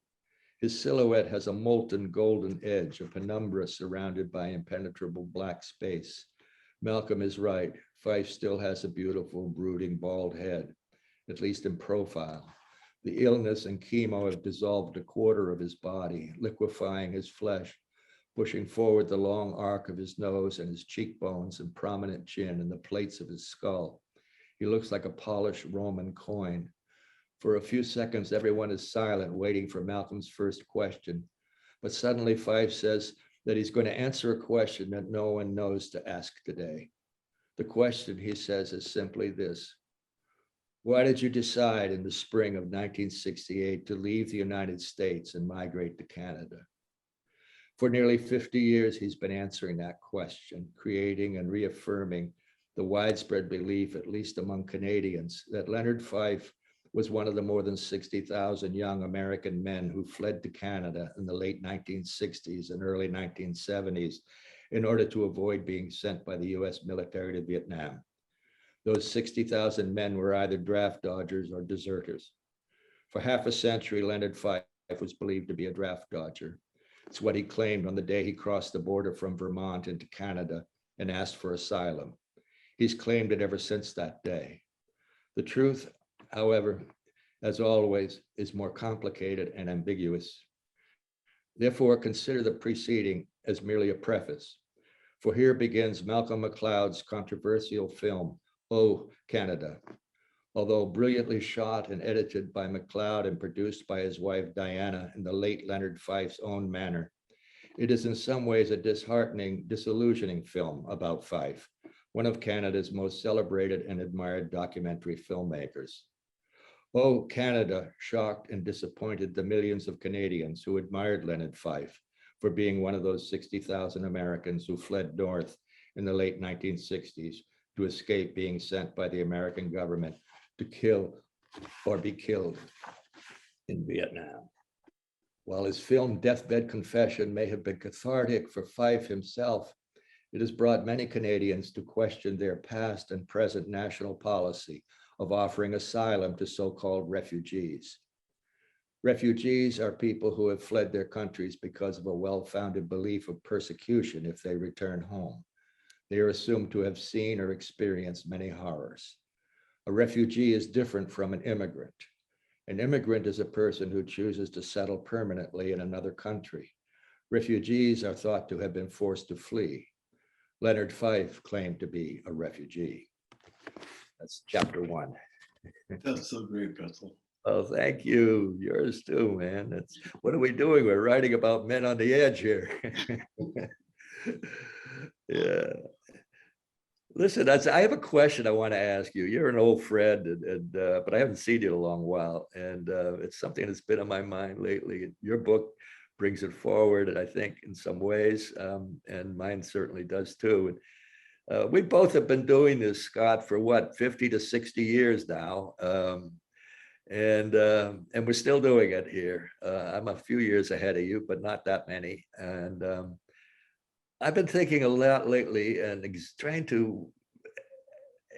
His silhouette has a molten golden edge, a penumbra surrounded by impenetrable black space. Malcolm is right. Fife still has a beautiful, brooding, bald head, at least in profile. The illness and chemo have dissolved a quarter of his body, liquefying his flesh, pushing forward the long arc of his nose and his cheekbones and prominent chin and the plates of his skull. He looks like a polished Roman coin. For a few seconds, everyone is silent, waiting for Malcolm's first question. But suddenly Fife says that he's going to answer a question that no one knows to ask today. The question, he says, is simply this: why did you decide in the spring of 1968 to leave the United States and migrate to Canada? For nearly 50 years, he's been answering that question, creating and reaffirming the widespread belief, at least among Canadians, that Leonard Fife was one of the more than 60,000 young American men who fled to Canada in the late 1960s and early 1970s in order to avoid being sent by the US military to Vietnam. Those 60,000 men were either draft dodgers or deserters. For half a century, Leonard Fife was believed to be a draft dodger. It's what he claimed on the day he crossed the border from Vermont into Canada and asked for asylum. He's claimed it ever since that day. The truth, however, as always, is more complicated and ambiguous. Therefore, consider the preceding as merely a preface. For here begins Malcolm McLeod's controversial film, Oh, Canada. Although brilliantly shot and edited by McLeod and produced by his wife Diana in the late Leonard Fife's own manner, it is in some ways a disheartening, disillusioning film about Fife, one of Canada's most celebrated and admired documentary filmmakers. Oh, Canada shocked and disappointed the millions of Canadians who admired Leonard Fife for being one of those 60,000 Americans who fled north in the late 1960s to escape being sent by the American government to kill or be killed in Vietnam. While his film Deathbed Confession may have been cathartic for Fife himself, it has brought many Canadians to question their past and present national policy of offering asylum to so-called refugees. Refugees are people who have fled their countries because of a well-founded belief of persecution if they return home. They are assumed to have seen or experienced many horrors. A refugee is different from an immigrant. An immigrant is a person who chooses to settle permanently in another country. Refugees are thought to have been forced to flee. Leonard Fife claimed to be a refugee. That's chapter 1. That's so great, Pretzel. Oh, thank you. Yours too, man. That's what are we doing? We're writing about men on the edge here. Yeah. Listen, I have a question I want to ask you. You're an old friend, but I haven't seen you in a long while, and it's something that's been on my mind lately. Your book brings it forward, and I think in some ways, and mine certainly does too. And we both have been doing this, Scott, for what, 50 to 60 years now, and we're still doing it here. I'm a few years ahead of you, but not that many, and I've been thinking a lot lately and trying to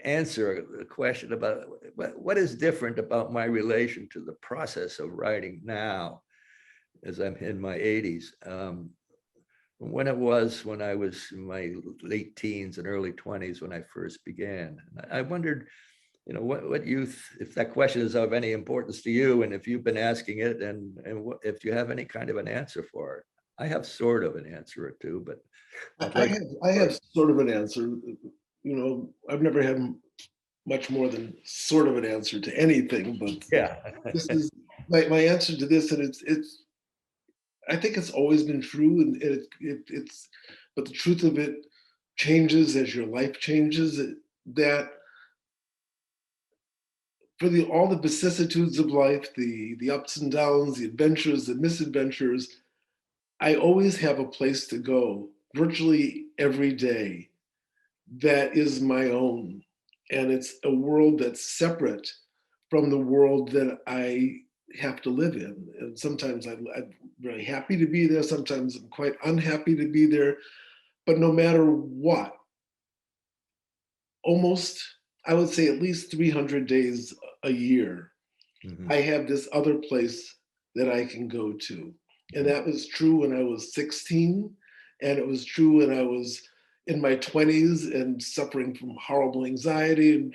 answer a question about what is different about my relation to the process of writing now, as I'm in my 80s, when it was when I was in my late teens and early 20s when I first began. I wondered, what youth, if that question is of any importance to you, and if you've been asking it, and if you have any kind of an answer for it. I have sort of an answer or two, but I have sort of an answer. I've never had much more than sort of an answer to anything, but yeah. this is my answer to this, and it's I think it's always been true, and it's but the truth of it changes as your life changes. That for all the vicissitudes of life, the ups and downs, the adventures, the misadventures, I always have a place to go virtually every day that is my own. And it's a world that's separate from the world that I have to live in. And sometimes I'm very happy to be there. Sometimes I'm quite unhappy to be there. But no matter what, almost, I would say at least 300 days a year, Mhm. I have this other place that I can go to. And that was true when I was 16. And it was true when I was in my 20s and suffering from horrible anxiety. And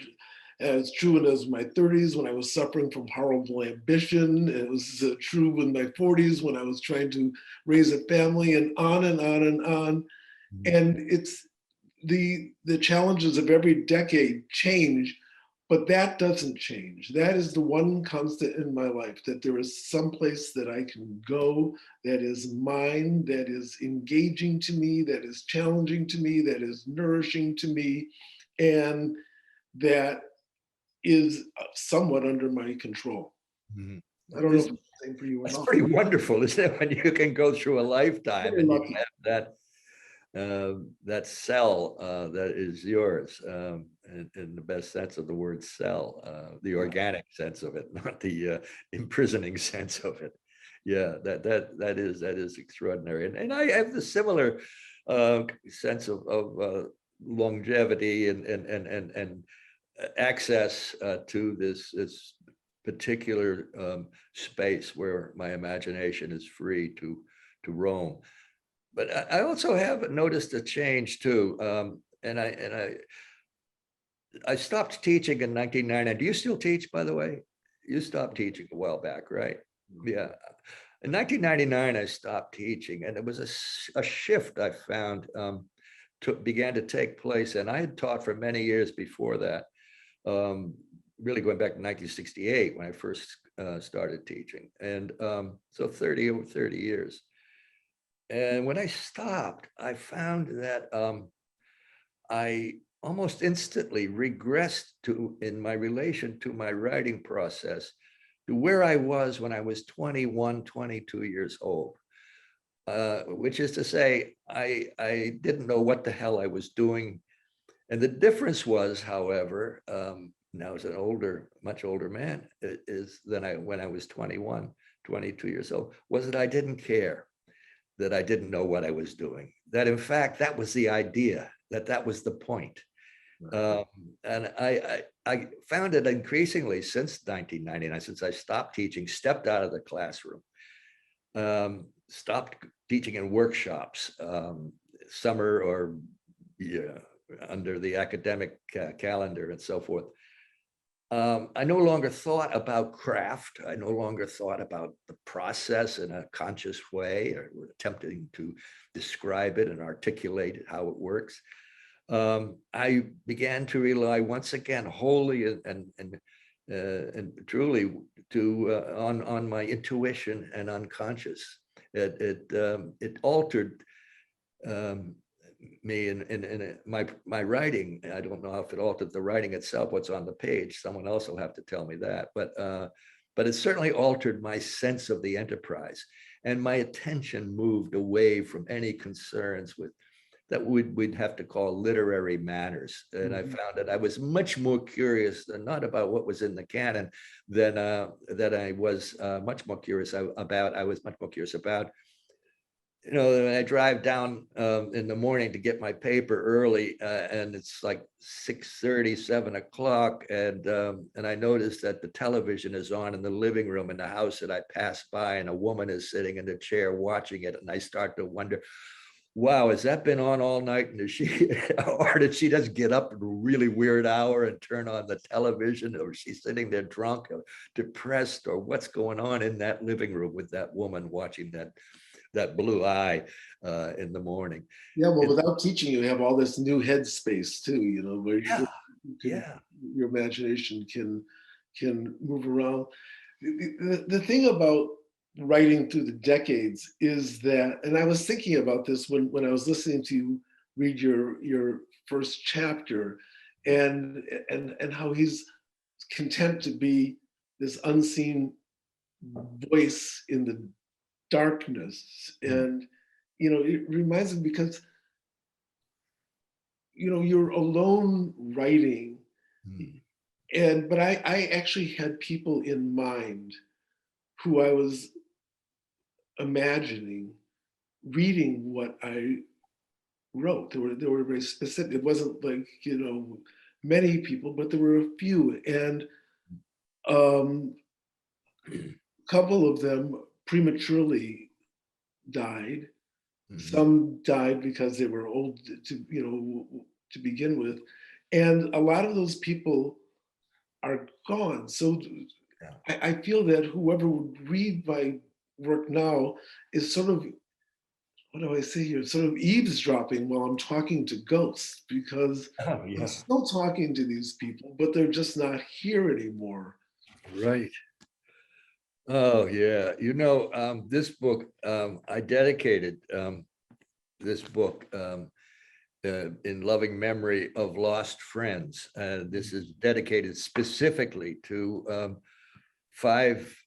it's true when I was in my 30s when I was suffering from horrible ambition. It was true in my 40s when I was trying to raise a family, and on and on and on. Mhm. And it's the challenges of every decade change, but that doesn't change. That is the one constant in my life, that there is some place that I can go that is mine, that is engaging to me, that is challenging to me, that is nourishing to me, and that is somewhat under my control. Mhm. I don't know if Isn't it's the same for you or That's not. pretty wonderful, isn't it? When you can go through a lifetime Very and you lucky. have that cell that is yours, in the best sense of the word cell, the organic sense of it, not the imprisoning sense of it. Yeah, that is extraordinary, and I have the similar sense of longevity and access to this particular space where my imagination is free to roam. But I also have noticed a change too, and I stopped teaching in 1990. Do you still teach, by the way? You stopped teaching a while back, right? Yeah. In 1999, I stopped teaching, and it was a shift I found began to take place. And I had taught for many years before that, really going back to 1968 when I first started teaching. And so over 30 years. And when I stopped, I found that I almost instantly regressed in my relation to my writing process to where I was when I was 21, 22 years old. Which is to say, I didn't know what the hell I was doing. And the difference was, however, now as an much older man, is than when I was 21, 22 years old, was that I didn't care, that I didn't know what I was doing. That in fact, that was the idea, that was the point. Um, and I found it increasingly since 1999, since I stopped teaching, stepped out of the classroom, stopped teaching in workshops, summer or yeah, under the academic calendar and so forth. I no longer thought about craft. I no longer thought about the process in a conscious way or attempting to describe it and articulate how it works. I began to rely once again wholly and truly on my intuition and unconscious. It altered me in my writing. I don't know if it altered the writing itself, what's on the page. Someone else will have to tell me that. But it certainly altered my sense of the enterprise, and my attention moved away from any concerns with that we'd have to call literary manners. And I found that I was much more curious, not about what was in the canon, than that I was much more curious about. I was much more curious about, when I drive down in the morning to get my paper early, and it's like 6:30, 7 o'clock, and I notice that the television is on in the living room in the house that I pass by, and a woman is sitting in the chair watching it, and I start to wonder, wow, has that been on all night? And or did she just get up at a really weird hour and turn on the television? Or is she sitting there drunk or depressed? Or what's going on in that living room with that woman watching that blue eye in the morning? Yeah, well, without teaching, you have all this new headspace too, where Yeah, you can, yeah. your imagination can move around. The thing about writing through the decades is that, and I was thinking about this when I was listening to you read your first chapter, and how he's content to be this unseen voice in the darkness. Mm. And, it reminds me because, you're alone writing. But I actually had people in mind who I was imagining reading what I wrote. They were very specific. It wasn't like, many people, but there were a few. And a couple of them prematurely died. Some died because they were old to begin with. And a lot of those people are gone. So I feel that whoever would read my work now is sort of, what do I say here, sort of eavesdropping while I'm talking to ghosts, because Oh, I'm still talking to these people, but they're just not here anymore. right. Oh, yeah. This book, I dedicated this book in loving memory of lost friends. This is dedicated specifically to 5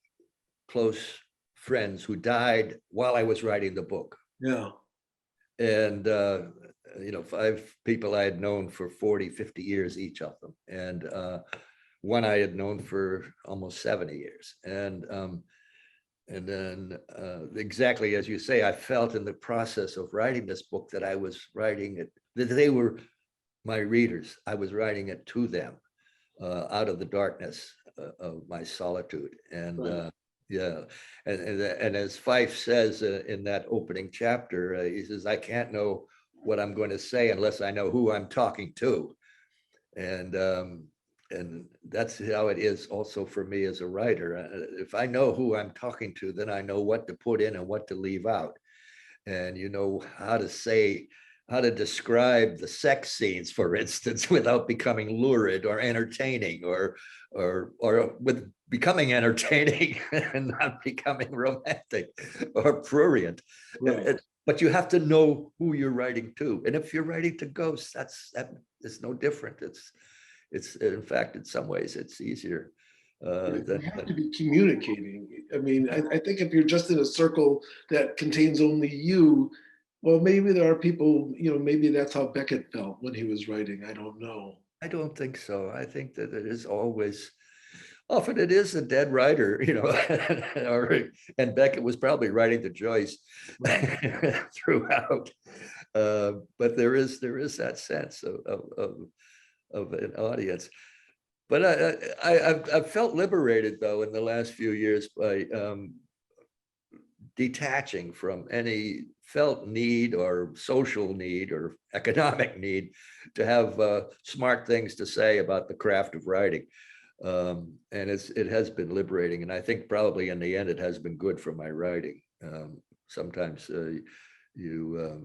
close friends who died while I was writing the book. Yeah. And, 5 people I had known for 40, 50 years, each of them. And one I had known for almost 70 years. And then exactly as you say, I felt in the process of writing this book that I was writing it, that they were my readers. I was writing it to them out of the darkness of my solitude. And Right. and as Fife says in that opening chapter, he says, I can't know what I'm going to say unless I know who I'm talking to. And that's how it is also for me as a writer. If I know who I'm talking to, then I know what to put in and what to leave out. And how to describe the sex scenes, for instance, without becoming lurid or entertaining, or with becoming entertaining and not becoming romantic or prurient. Right. But you have to know who you're writing to. And if you're writing to ghosts, that is no different. It's in fact, in some ways, it's easier. You have to be communicating. I mean, I think if you're just in a circle that contains only you, well, maybe there are people, maybe that's how Beckett felt when he was writing. I don't know. I don't think so. I think that it is always, often it is a dead writer, and Beckett was probably writing to Joyce throughout. But there is that sense of an audience. But I've felt liberated, though, in the last few years by detaching from any felt need or social need or economic need to have smart things to say about the craft of writing. And it has been liberating. And I think probably in the end, it has been good for my writing. Sometimes you're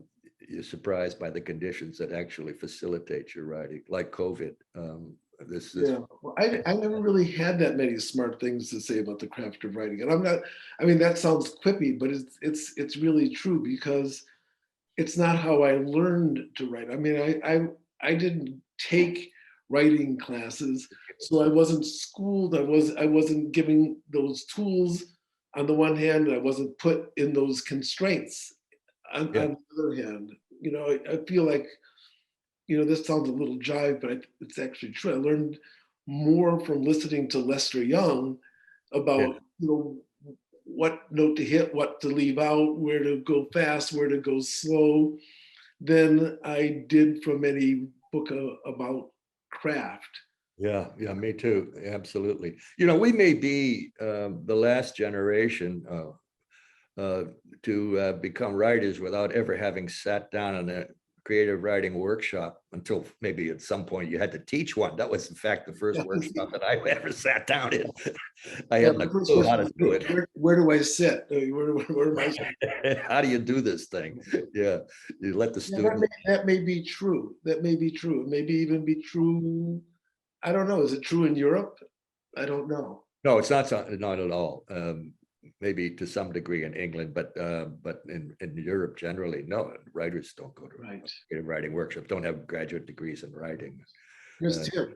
surprised by the conditions that actually facilitate your writing, like COVID. Well, I never really had that many smart things to say about the craft of writing. And I'm not, I mean, that sounds quippy, but it's really true, because it's not how I learned to write. I mean, I didn't take writing classes, so I wasn't schooled. I wasn't given those tools. On the one hand, I wasn't put in those constraints. On the other hand, I feel like, this sounds a little jive, but it's actually true. I learned more from listening to Lester Young about, what note to hit, what to leave out, where to go fast, where to go slow, than I did from any book about craft. Yeah, me too. Absolutely. We may be the last generation to become writers without ever having sat down in a creative writing workshop, until maybe at some point you had to teach one. That was in fact the first workshop that I ever sat down in. I had no clue how to do it. Where do I sit? Where am I? How do you do this thing? Yeah, you let the student. That may be true. That may be true. It may even be true. I don't know. Is it true in Europe? I don't know. No, it's not at all. Maybe to some degree in England, but in Europe generally, no, writers don't go to creative writing workshops, don't have graduate degrees in writing. Here's Tim.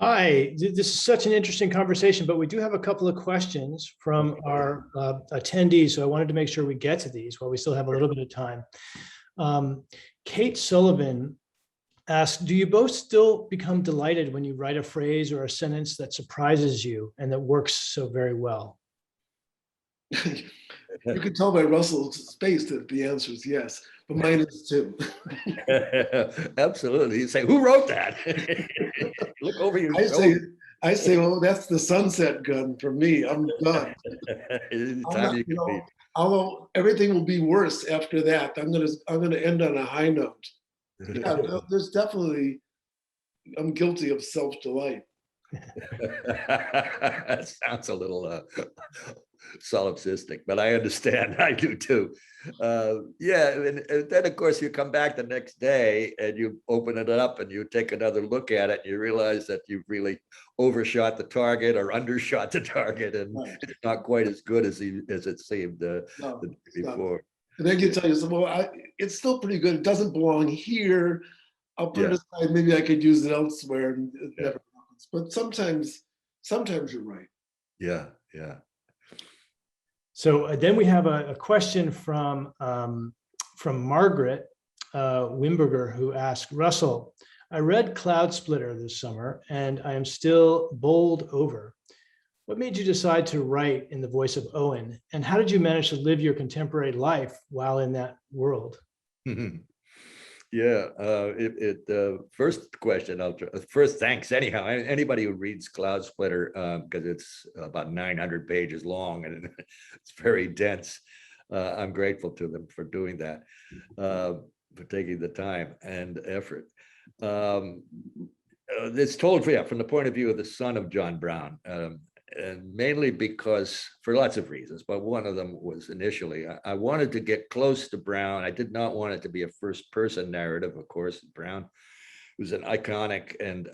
Hi, this is such an interesting conversation, but we do have a couple of questions from our attendees. So I wanted to make sure we get to these while we still have a little bit of time. Kate Sullivan asked, do you both still become delighted when you write a phrase or a sentence that surprises you and that works so very well? You can tell by Russell's face that the answer is yes, but mine is too. Absolutely. You say, who wrote that? Look over your I say, shoulder. oh, that's the sunset gun for me. I'm done. Although everything will be worse after that, I'm gonna end on a high note. Yeah, there's definitely, I'm guilty of self-delight. Sounds a little solipsistic, but I understand. I do too. Yeah, and then of course you come back the next day and you open it up and you take another look at it and you realize that you've really overshot the target or undershot the target, and Right. it's not quite as good as it seemed the day before. And then you tell yourself, well, it's still pretty good. It doesn't belong here. I'll put it aside. Maybe I could use it elsewhere. And it never happens. But sometimes you're right. Yeah, yeah. So then we have a question from Margaret Wimberger, who asked, Russell, I read Cloud Splitter this summer and I am still bowled over. What made you decide to write in the voice of Owen? And how did you manage to live your contemporary life while in that world? Yeah, first question, first thanks anyhow. Anybody who reads Cloud Splitter, because it's about 900 pages long and it's very dense. I'm grateful to them for doing that, for taking the time and effort. It's told from the point of view of the son of John Brown, and mainly because, for lots of reasons, but one of them was initially, I wanted to get close to Brown. I did not want it to be a first person narrative. Of course, Brown was an iconic and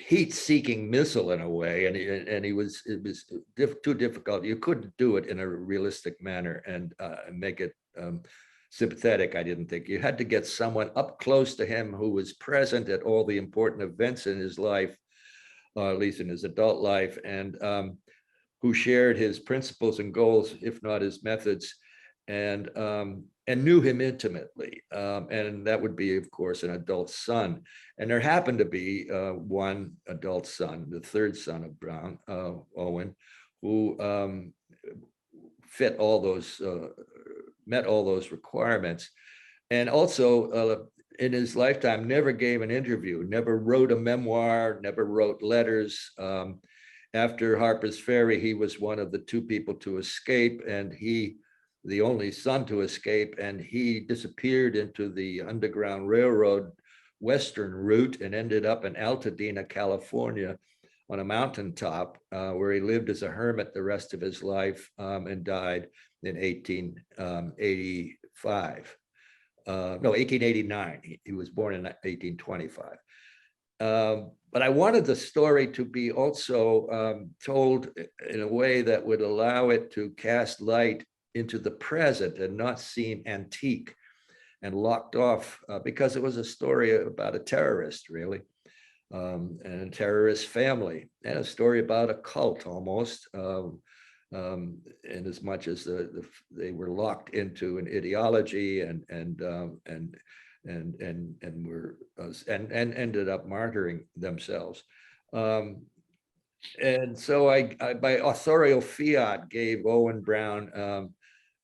heat-seeking missile in a way, and it was too difficult. You couldn't do it in a realistic manner and make it sympathetic. I didn't think you had to get someone up close to him who was present at all the important events in his life, at least in his adult life, and who shared his principles and goals, if not his methods, and knew him intimately. And that would be, of course, an adult son. And there happened to be one adult son, the third son of Brown, Owen, who fit all those, met all those requirements. And also, in his lifetime, never gave an interview, never wrote a memoir, never wrote letters. After Harper's Ferry, he was one of the two people to escape, and the only son to escape, and he disappeared into the Underground Railroad Western route and ended up in Altadena, California, on a mountaintop, where he lived as a hermit the rest of his life, and died in 1885. No, 1889. He was born in 1825. But I wanted the story to be also told in a way that would allow it to cast light into the present and not seem antique and locked off, because it was a story about a terrorist, really, and a terrorist family, and a story about a cult almost. In as much as they were locked into an ideology and were and ended up martyring themselves. And so I by authorial fiat gave Owen Brown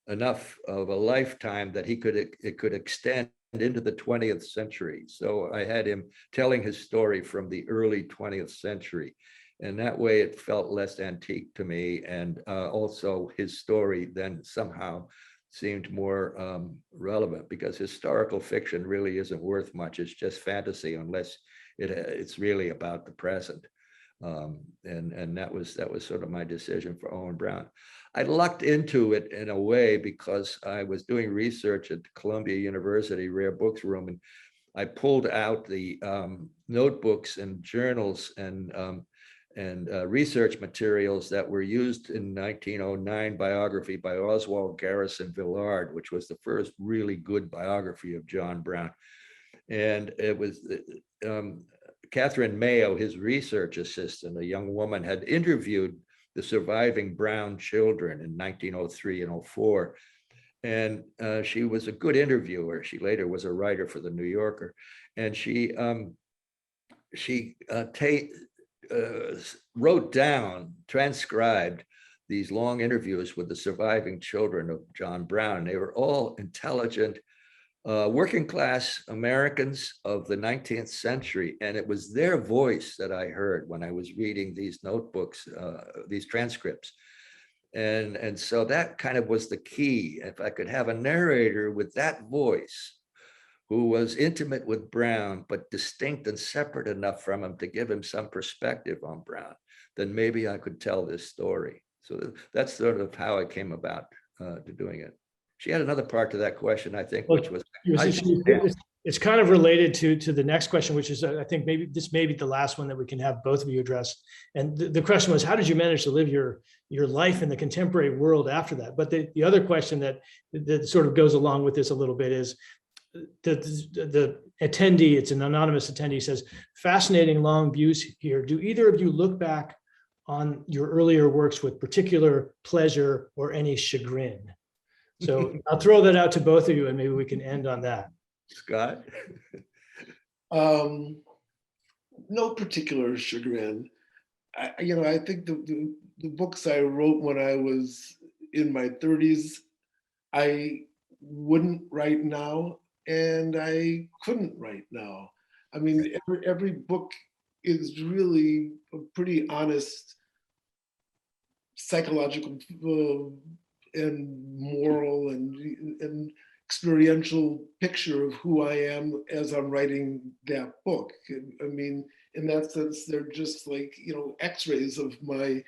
enough of a lifetime that it could extend into the 20th century. So I had him telling his story from the early 20th century. And that way it felt less antique to me. And also his story then somehow seemed more relevant, because historical fiction really isn't worth much. It's just fantasy unless it's really about the present. And that was sort of my decision for Owen Brown. I lucked into it in a way because I was doing research at Columbia University Rare Books Room, and I pulled out the notebooks and journals and research materials that were used in 1909 biography by Oswald Garrison Villard, which was the first really good biography of John Brown. And it was Catherine Mayo, his research assistant, a young woman, had interviewed the surviving Brown children in 1903 and 04. And she was a good interviewer. She later was a writer for the New Yorker. And she wrote down, transcribed these long interviews with the surviving children of John Brown. They were all intelligent, working class Americans of the 19th century. And it was their voice that I heard when I was reading these notebooks, these transcripts. And so that kind of was the key. If I could have a narrator with that voice who was intimate with Brown, but distinct and separate enough from him to give him some perspective on Brown, then maybe I could tell this story. So that's sort of how I came about to doing it. She had another part to that question, I think, which was, it's kind of related to the next question, which is, I think maybe this may be the last one that we can have both of you address. And the question was, how did you manage to live your life in the contemporary world after that? But the other question that sort of goes along with this a little bit is, the attendee, it's an anonymous attendee, says, fascinating long views here. Do either of you look back on your earlier works with particular pleasure or any chagrin? So I'll throw that out to both of you and maybe we can end on that. Scott? No particular chagrin. I think the books I wrote when I was in my 30s, I wouldn't write now, and I couldn't write now. I mean, every book is really a pretty honest psychological and moral and experiential picture of who I am as I'm writing that book. I mean, in that sense, they're just like, x-rays of my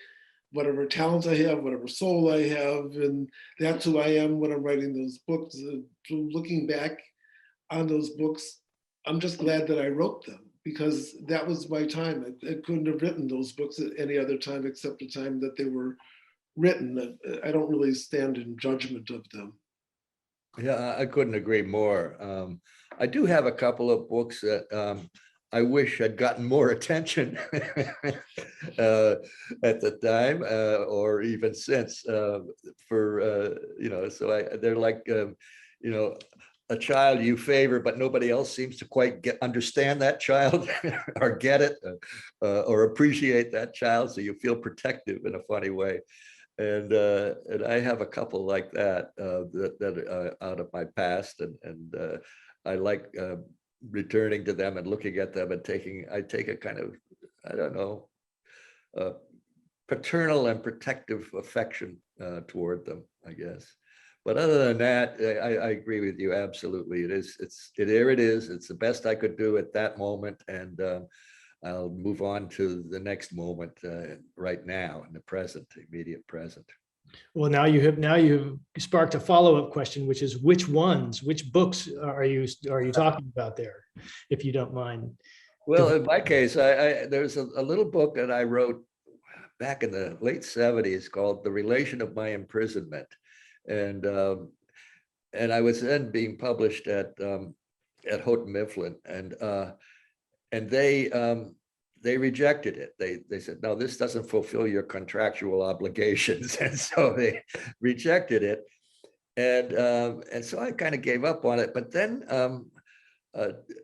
whatever talents I have, whatever soul I have, and that's who I am when I'm writing those books. Looking back on those books, I'm just glad that I wrote them, because that was my time. I couldn't have written those books at any other time except the time that they were written. I don't really stand in judgment of them. Yeah, I couldn't agree more. I do have a couple of books that I wish had gotten more attention at the time, or even since. They're like, a child you favor, but nobody else seems to quite understand that child or get it or appreciate that child. So you feel protective in a funny way. And I have a couple like that that are out of my past, and I like returning to them and looking at them and I take a kind of, I don't know, paternal and protective affection toward them, I guess. But other than that, I agree with you absolutely. There it is. It's the best I could do at that moment, and I'll move on to the next moment right now in the present, immediate present. Well, now you have sparked a follow-up question, which is which books are you talking about there, if you don't mind? Well, in my case, there's a little book that I wrote back in the late 70s called The Relation of My Imprisonment. And I was then being published at Houghton Mifflin, and they rejected it. They said, no, this doesn't fulfill your contractual obligations. And so they rejected it. And so I kind of gave up on it. But then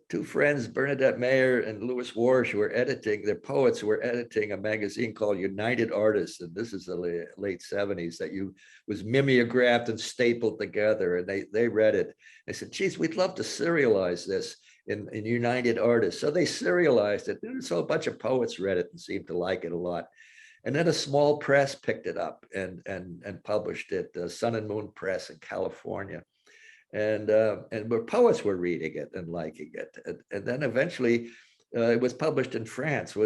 two friends, Bernadette Mayer and Louis Warsh, who were editing, they're poets who were editing a magazine called United Artists. And this is the late 70s that was mimeographed and stapled together. And they read it. They said, geez, we'd love to serialize this in United Artists. So they serialized it. And so a bunch of poets read it and seemed to like it a lot. And then a small press picked it up and published it, Sun and Moon Press in California. And poets were reading it and liking it. And then eventually it was published in France.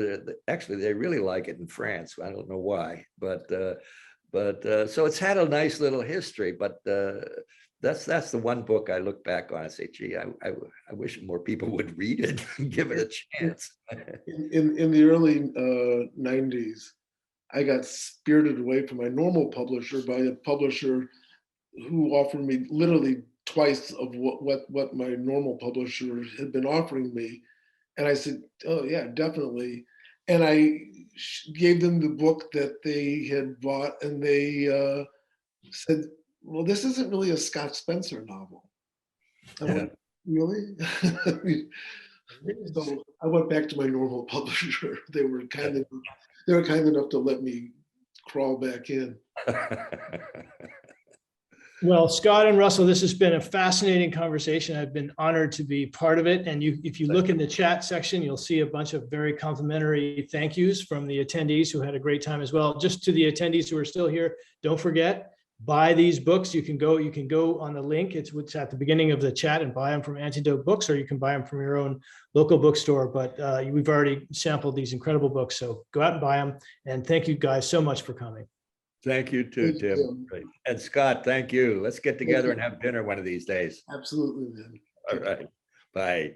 Actually, they really like it in France. I don't know why, but so it's had a nice little history, but that's the one book I look back on and say, gee, I wish more people would read it and give it a chance. In the early 90s, I got spirited away from my normal publisher by a publisher who offered me literally twice of what my normal publisher had been offering me. And I said, oh yeah, definitely. And I gave them the book that they had bought, and they said, well, this isn't really a Scott Spencer novel. I went, really? So I went back to my normal publisher. They were kind enough to let me crawl back in. Well, Scott and Russell, this has been a fascinating conversation. I've been honored to be part of it. And if you look in the chat section, you'll see a bunch of very complimentary thank yous from the attendees who had a great time as well. Just to the attendees who are still here, don't forget, buy these books. You can go on the link. It's at the beginning of the chat and buy them from Antidote Books, or you can buy them from your own local bookstore. But we've already sampled these incredible books. So go out and buy them. And thank you guys so much for coming. Thank you too, Thank you, Tim. Tim. And Scott, thank you. Let's get together and have dinner one of these days. Absolutely, man. All right. Bye.